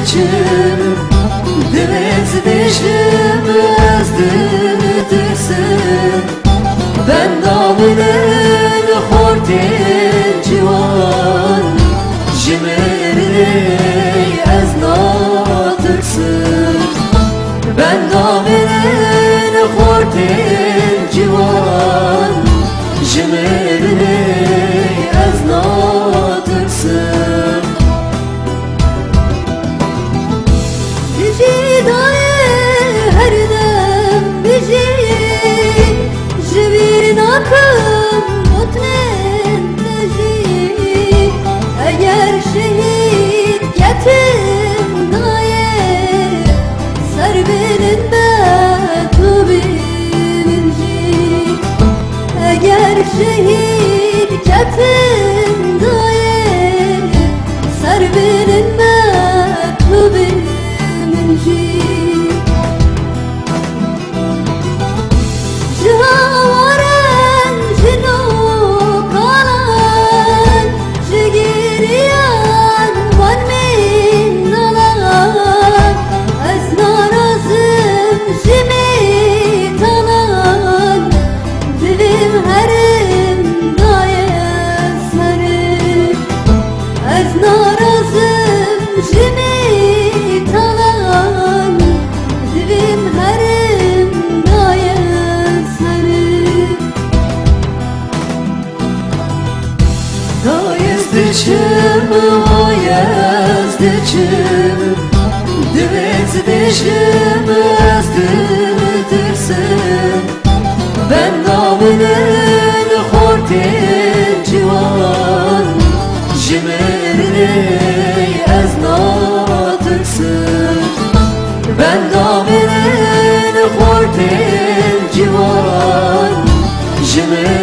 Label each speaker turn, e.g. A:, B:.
A: dışım Deniz dişim özlüdürsün Ben damının hortin civan Jimerli eznatırsın Ben damının hortin civan Jimerli eznatırsın
B: Bizi daye her dem bizi Jivir nakım mutlen tezi Eğer şehit yetim daye Serbenin betubiminci Eğer şehit yetim daye Serbenin betubiminci Cihavaren cino kalan Jigiriyan van min nalan Ez narazım jimi talan Dilim herim daye sarı Ez narazım jimi talan Dilim herim daye
A: Dışım, ayaz dışım Deniz dışım özlüdürsün Ben damının hortin civan Jimerli eznatırsın Ben damının hortin civan Jimerli